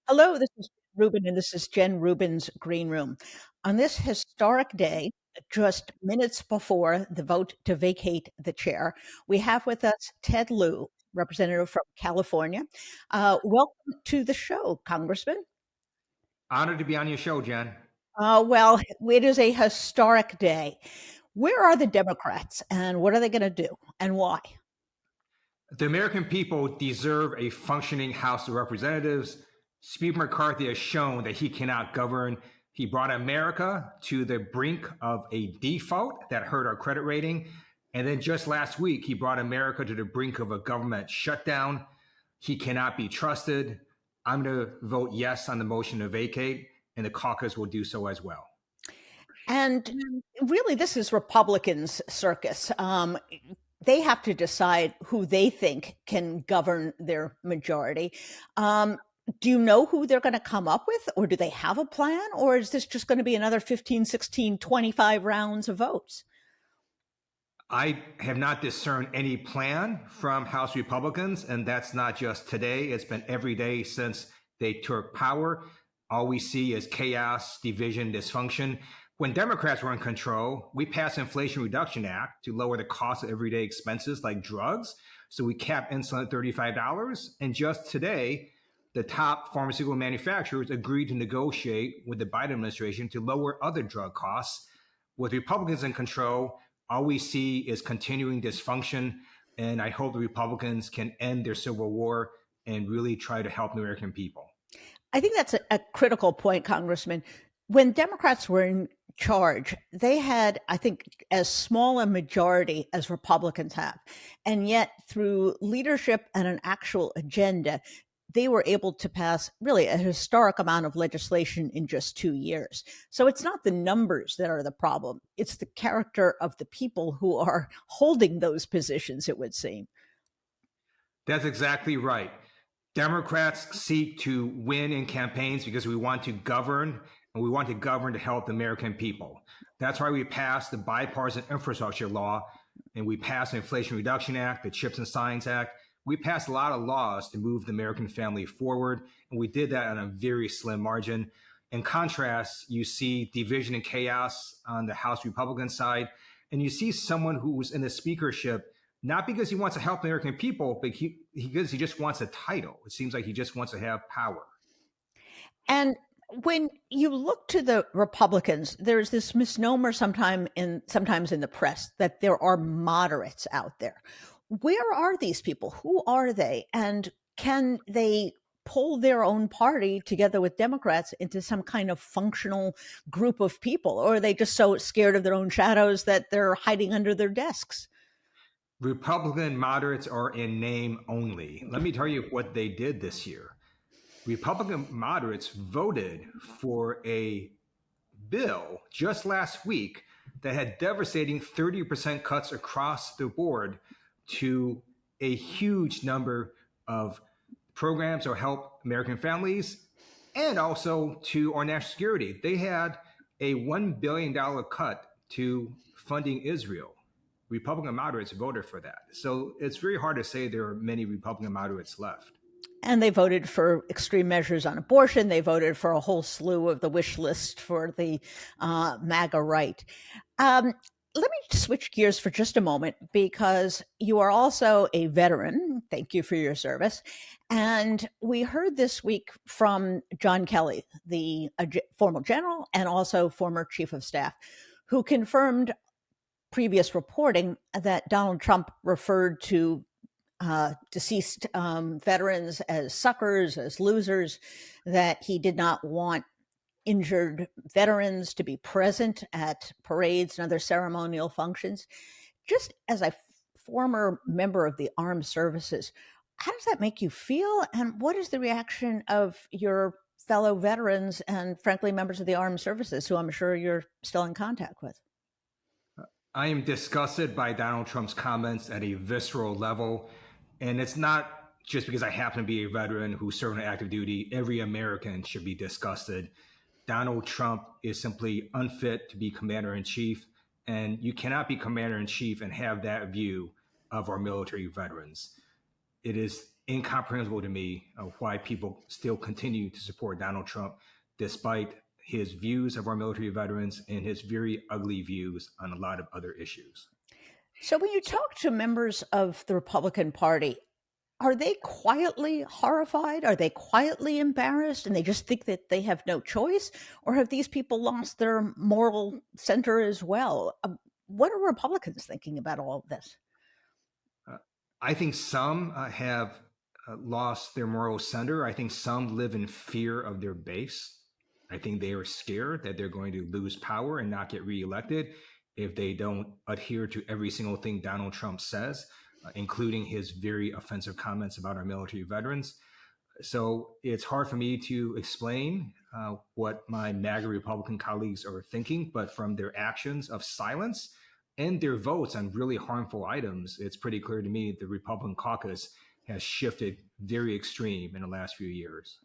Hello, this is Ruben, and this is Jen Rubin's Green Room. On this historic day, just minutes before the vote to vacate the chair, we have with us Ted Lieu, representative from California. Welcome to the show, Congressman. Honored to be on your show, Jen. Well, it is a historic day. Where are the Democrats, and what are they going to do, and why? The American people deserve a functioning House of Representatives. Speaker McCarthy has shown that he cannot govern. He brought America to the brink of a default that hurt our credit rating. And then just last week, he brought America to the brink of a government shutdown. He cannot be trusted. I'm going to vote yes on the motion to vacate, and the caucus will do so as well. And really, this is Republicans' circus. They have to decide who they think can govern their majority. Do you know who they're going to come up with, or do they have a plan, or is this just going to be another 15, 16, 25 rounds of votes? I have not discerned any plan from House Republicans, and that's not just today. It's been every day since they took power. All we see is chaos, division, dysfunction. When Democrats were in control, we passed Inflation Reduction Act to lower the cost of everyday expenses like drugs. So we capped insulin at $35. And just today, the top pharmaceutical manufacturers agreed to negotiate with the Biden administration to lower other drug costs. With Republicans in control, all we see is continuing dysfunction. And I hope the Republicans can end their civil war and really try to help the American people. I think that's a critical point, Congressman. When Democrats were in charge, they had, I think, as small a majority as Republicans have. And yet, through leadership and an actual agenda, they were able to pass really a historic amount of legislation in just 2 years. So it's not the numbers that are the problem, it's the character of the people who are holding those positions, it would seem. That's exactly right. Democrats seek to win in campaigns because we want to govern, and we want to govern to help the American people. That's why we passed the bipartisan infrastructure law, and we passed the Inflation Reduction Act, the Chips and Science Act. We passed a lot of laws to move the American family forward, and we did that on a very slim margin. In contrast, you see division and chaos on the House Republican side, and you see someone who was in the speakership not because he wants to help the American people, but because he just wants a title. It seems like he just wants to have power. And when you look to the Republicans, there's this misnomer sometimes in the press that there are moderates out there. Where are these people? Who are they? And can they pull their own party together with Democrats into some kind of functional group of people? Or are they just so scared of their own shadows that they're hiding under their desks? Republican moderates are in name only. Let me tell you what they did this year. Republican moderates voted for a bill just last week that had devastating 30% cuts across the board to a huge number of programs or help American families and also to our national security. They had a $1 billion cut to funding Israel. Republican moderates voted for that. So it's very hard to say there are many Republican moderates left. And they voted for extreme measures on abortion. They voted for a whole slew of the wish list for the MAGA right. Let me switch gears for just a moment because you are also a veteran. Thank you for your service. And we heard this week from John Kelly, the former general and also former chief of staff, who confirmed previous reporting that Donald Trump referred to deceased veterans as suckers, as losers, that he did not want injured veterans to be present at parades and other ceremonial functions. Just as a former member of the armed services, how does that make you feel? And what is the reaction of your fellow veterans and, frankly, members of the armed services who I'm sure you're still in contact with? I am disgusted by Donald Trump's comments at a visceral level. And it's not just because I happen to be a veteran who served on active duty. Every American should be disgusted. Donald Trump is simply unfit to be commander in chief. And you cannot be commander in chief and have that view of our military veterans. It is incomprehensible to me of why people still continue to support Donald Trump despite his views of our military veterans and his very ugly views on a lot of other issues. So when you So talk to members of the Republican Party, are they quietly horrified? Are they quietly embarrassed and they just think that they have no choice? Or have these people lost their moral center as well? What are Republicans thinking about all of this? uh, I think some have lost their moral center. I think some live in fear of their base. I think they are scared that they're going to lose power and not get reelected if they don't adhere to every single thing Donald Trump says, including his very offensive comments about our military veterans. So it's hard for me to explain what my MAGA Republican colleagues are thinking, but from their actions of silence and their votes on really harmful items, it's pretty clear to me the Republican caucus has shifted very extreme in the last few years.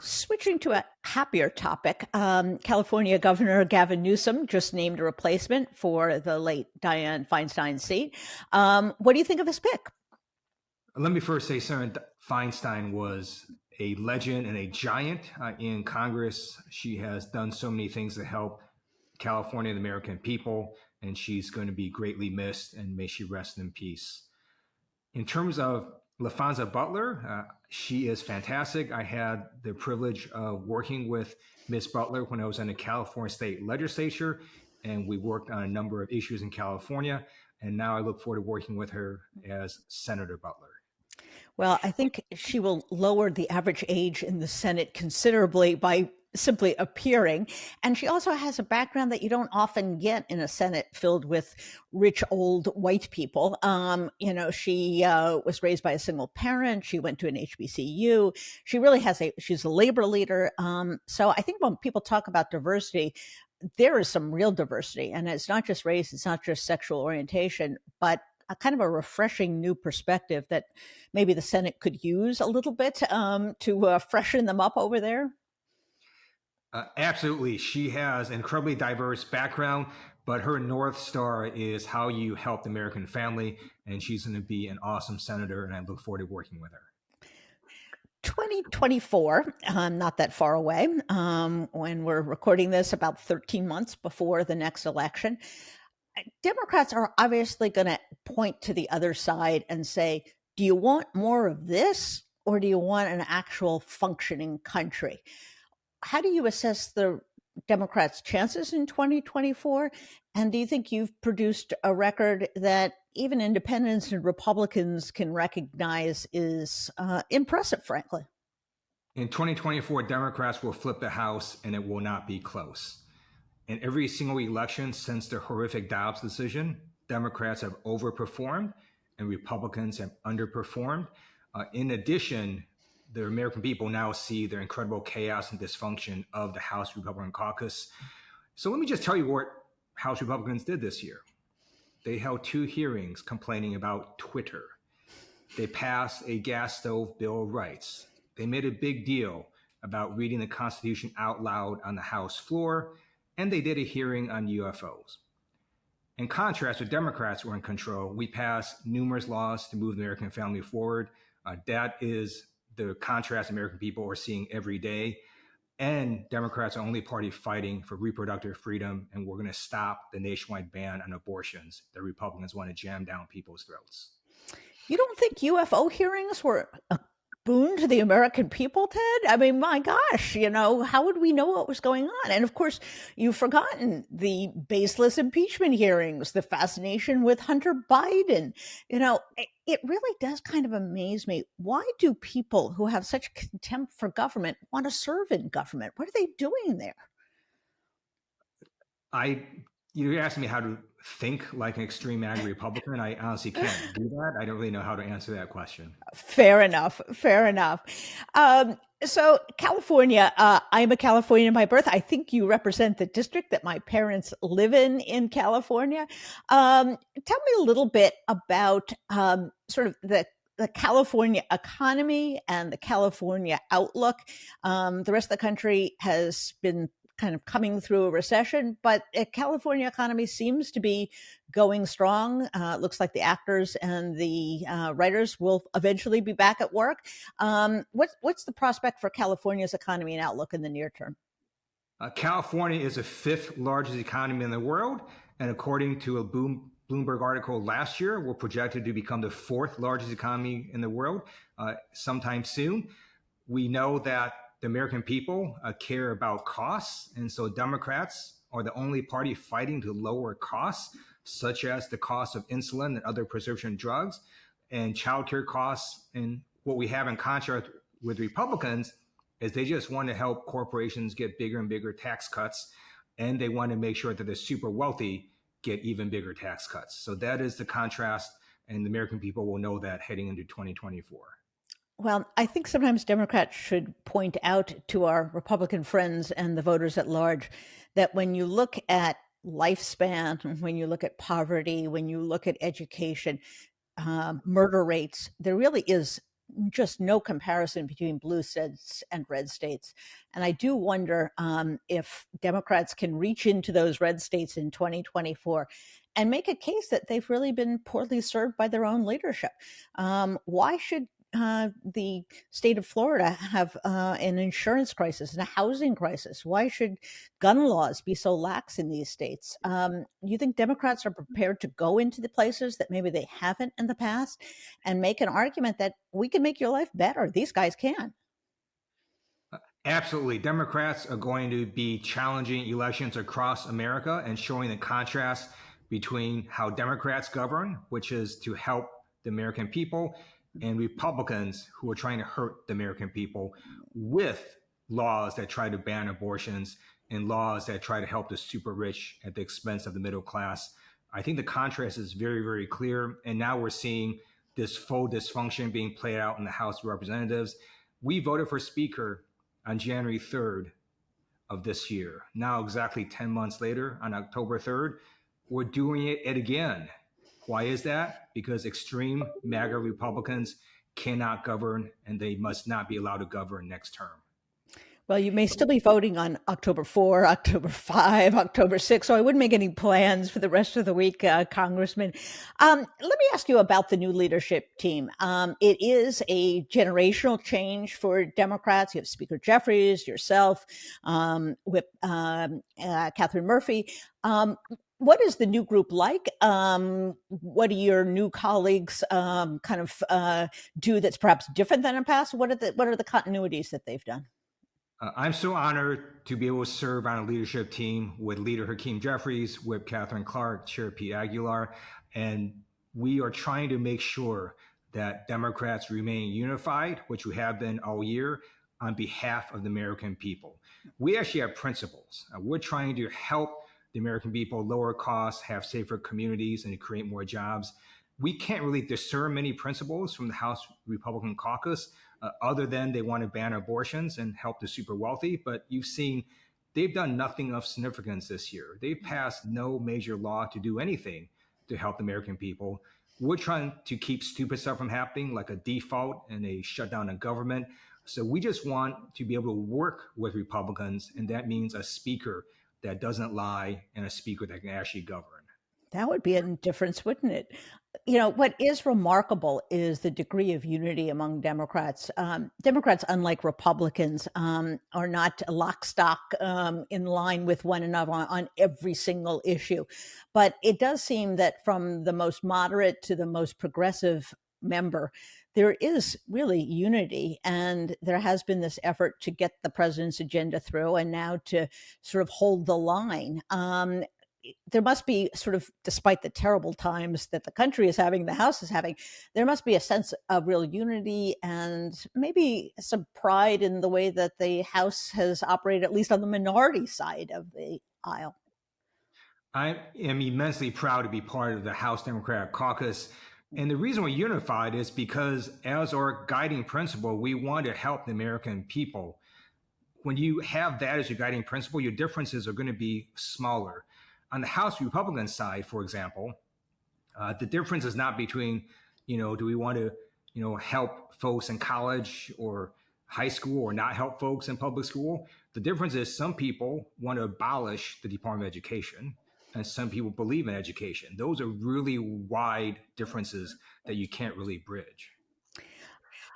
Switching to a happier topic, California Governor Gavin Newsom just named a replacement for the late Dianne Feinstein seat. What do you think of this pick? Let me first say, Sarah Feinstein was a legend and a giant in Congress. She has done so many things to help California and the American people, and she's going to be greatly missed, and may she rest in peace. In terms of LaFonza Butler, she is fantastic. I had the privilege of working with Miss Butler when I was in the California State Legislature, and we worked on a number of issues in California. And now I look forward to working with her as Senator Butler. Well, I think she will lower the average age in the Senate considerably by simply appearing. And she also has a background that you don't often get in a Senate filled with rich old white people. She was raised by a single parent. She went to an HBCU. She really she's a labor leader. So I think when people talk about diversity, there is some real diversity. And it's not just race, it's not just sexual orientation, but a kind of a refreshing new perspective that maybe the Senate could use a little bit to freshen them up over there? Absolutely. She has an incredibly diverse background, but her North Star is how you help the American family. And she's going to be an awesome senator, and I look forward to working with her. 2024, not that far away, when we're recording this, about 13 months before the next election. Democrats are obviously going to point to the other side and say, do you want more of this or do you want an actual functioning country? How do you assess the Democrats' chances in 2024? And do you think you've produced a record that even independents and Republicans can recognize is impressive, frankly? In 2024, Democrats will flip the House, and it will not be close. In every single election since the horrific Dobbs decision, Democrats have overperformed and Republicans have underperformed. In addition, the American people now see the incredible chaos and dysfunction of the House Republican caucus. So let me just tell you what House Republicans did this year. They held 2 hearings complaining about Twitter. They passed a gas stove Bill of Rights. They made a big deal about reading the Constitution out loud on the House floor, and they did a hearing on UFOs. In contrast, when Democrats were in control, we passed numerous laws to move the American family forward. That is the contrast American people are seeing every day. And Democrats are the only party fighting for reproductive freedom, and we're going to stop the nationwide ban on abortions that Republicans want to jam down people's throats. You don't think UFO hearings were a boon to the American people, Ted? I mean, my gosh, how would we know what was going on? And of course, you've forgotten the baseless impeachment hearings, the fascination with Hunter Biden. It really does kind of amaze me. Why do people who have such contempt for government want to serve in government? What are they doing there? You're asking me how to think like an extreme ag Republican. I honestly can't do that. I don't really know how to answer that question. Fair enough. Fair enough. So California, I'm a Californian by birth. I think you represent the district that my parents live in California. Tell me a little bit about sort of the California economy and the California outlook. The rest of the country has been kind of coming through a recession, but the California economy seems to be going strong. It looks like the actors and the writers will eventually be back at work. What's the prospect for California's economy and outlook in the near term? California is the fifth largest economy in the world, and according to a Bloomberg article last year, we're projected to become the fourth largest economy in the world sometime soon. We know that the American people care about costs, and so Democrats are the only party fighting to lower costs, such as the cost of insulin and other prescription drugs and childcare costs. And what we have in contrast with Republicans is they just want to help corporations get bigger and bigger tax cuts, and they want to make sure that the super wealthy get even bigger tax cuts. So that is the contrast, and the American people will know that heading into 2024. Well, I think sometimes Democrats should point out to our Republican friends and the voters at large that when you look at lifespan, when you look at poverty, when you look at education, murder rates, there really is just no comparison between blue states and red states. And I do wonder if Democrats can reach into those red states in 2024 and make a case that they've really been poorly served by their own leadership. Why should the state of Florida have an insurance crisis and a housing crisis? Why should gun laws be so lax in these states? You think Democrats are prepared to go into the places that maybe they haven't in the past and make an argument that we can make your life better? These guys can. Absolutely. Democrats are going to be challenging elections across America and showing the contrast between how Democrats govern, which is to help the American people, and Republicans who are trying to hurt the American people with laws that try to ban abortions and laws that try to help the super rich at the expense of the middle class. I think the contrast is very, very clear. And now we're seeing this full dysfunction being played out in the House of Representatives. We voted for Speaker on January 3rd of this year. Now, exactly 10 months later, on October 3rd, we're doing it again. Why is that? Because extreme MAGA Republicans cannot govern, and they must not be allowed to govern next term. Well, you may still be voting on October 4, October 5, October 6, so I wouldn't make any plans for the rest of the week, Congressman. Let me ask you about the new leadership team. It is a generational change for Democrats. You have Speaker Jeffries, yourself, Whip Catherine Murphy. What is the new group like? What do your new colleagues do that's perhaps different than in the past? What are the continuities that they've done? I'm so honored to be able to serve on a leadership team with leader Hakeem Jeffries, Whip Catherine Clark, Chair Pete Aguilar, and we are trying to make sure that Democrats remain unified, which we have been all year, on behalf of the American people. We actually have principles. We're trying to help the American people lower costs, have safer communities, and to create more jobs. We can't really discern many principles from the House Republican caucus, other than they want to ban abortions and help the super wealthy. But you've seen they've done nothing of significance this year. They've passed no major law to do anything to help the American people. We're trying to keep stupid stuff from happening, like a default and a shutdown of government. So we just want to be able to work with Republicans, and that means a speaker that doesn't lie and a speaker that can actually govern. That would be a difference, wouldn't it? What is remarkable is the degree of unity among Democrats. Democrats, unlike Republicans, are not lock stock in line with one another on every single issue. But it does seem that from the most moderate to the most progressive member, there is really unity. And there has been this effort to get the president's agenda through and now to sort of hold the line. There must be sort of, despite the terrible times that the country is having, the House is having, there must be a sense of real unity and maybe some pride in the way that the House has operated, at least on the minority side of the aisle. I am immensely proud to be part of the House Democratic Caucus. And the reason we're unified is because, as our guiding principle, we want to help the American people. When you have that as your guiding principle, your differences are going to be smaller. On the House Republican side, for example, the difference is not between, do we want to, help folks in college or high school or not help folks in public school. The difference is some people want to abolish the Department of Education and some people believe in education. Those are really wide differences that you can't really bridge.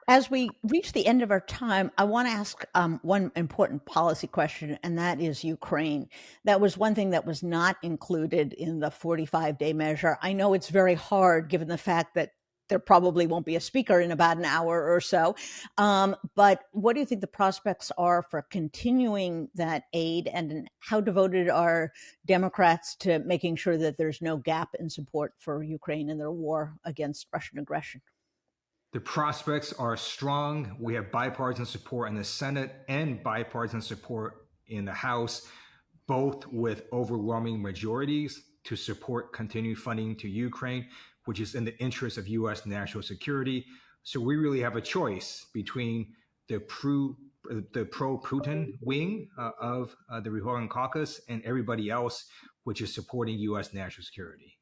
As we reach the end of our time, I want to ask one important policy question, and that is Ukraine. That was one thing that was not included in the 45-day measure. I know it's very hard given the fact that there probably won't be a speaker in about an hour or so. But what do you think the prospects are for continuing that aid, and how devoted are Democrats to making sure that there's no gap in support for Ukraine in their war against Russian aggression? The prospects are strong. We have bipartisan support in the Senate and bipartisan support in the House, both with overwhelming majorities to support continued funding to Ukraine, which is in the interest of U.S. national security. So we really have a choice between the pro-Putin wing of the Republican caucus and everybody else, which is supporting U.S. national security.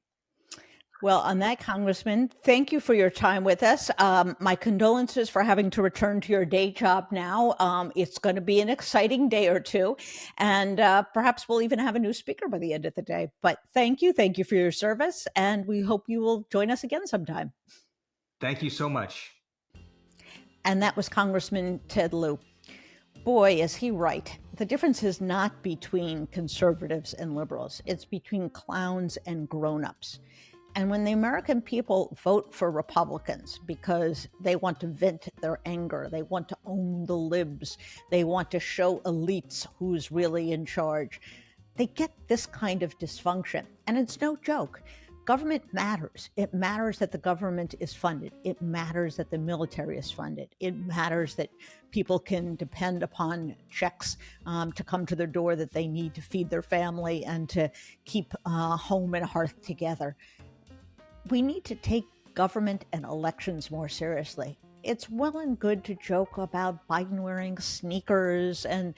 Well, on that, Congressman, thank you for your time with us. My condolences for having to return to your day job now. It's going to be an exciting day or two, and perhaps we'll even have a new speaker by the end of the day. But thank you for your service, and we hope you will join us again sometime. Thank you so much. And that was Congressman Ted Lieu. Boy, is he right. The difference is not between conservatives and liberals. It's between clowns and grown-ups. And when the American people vote for Republicans because they want to vent their anger, they want to own the libs, they want to show elites who's really in charge, they get this kind of dysfunction. And it's no joke. Government matters. It matters that the government is funded. It matters that the military is funded. It matters that people can depend upon checks to come to their door that they need to feed their family and to keep home and hearth together. We need to take government and elections more seriously. It's well and good to joke about Biden wearing sneakers and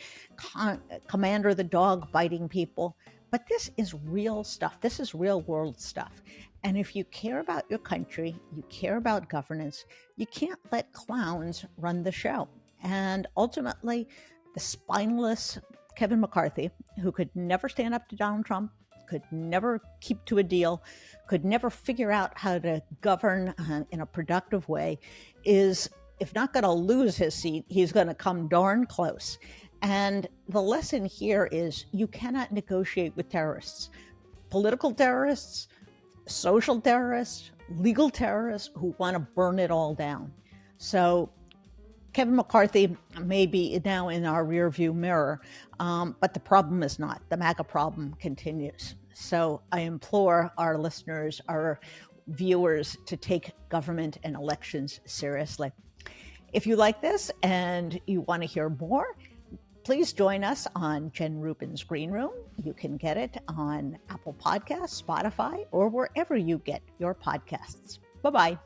Commander the dog biting people, but this is real stuff. This is real world stuff. And if you care about your country, you care about governance, you can't let clowns run the show. And ultimately, the spineless Kevin McCarthy, who could never stand up to Donald Trump, could never keep to a deal, could never figure out how to govern in a productive way, is, if not going to lose his seat, he's going to come darn close. And the lesson here is you cannot negotiate with terrorists, political terrorists, social terrorists, legal terrorists who want to burn it all down. So Kevin McCarthy may be now in our rearview mirror, but the problem is not. The MAGA problem continues. So I implore our listeners, our viewers, to take government and elections seriously. If you like this and you want to hear more, please join us on Jen Rubin's Green Room. You can get it on Apple Podcasts, Spotify, or wherever you get your podcasts. Bye-bye.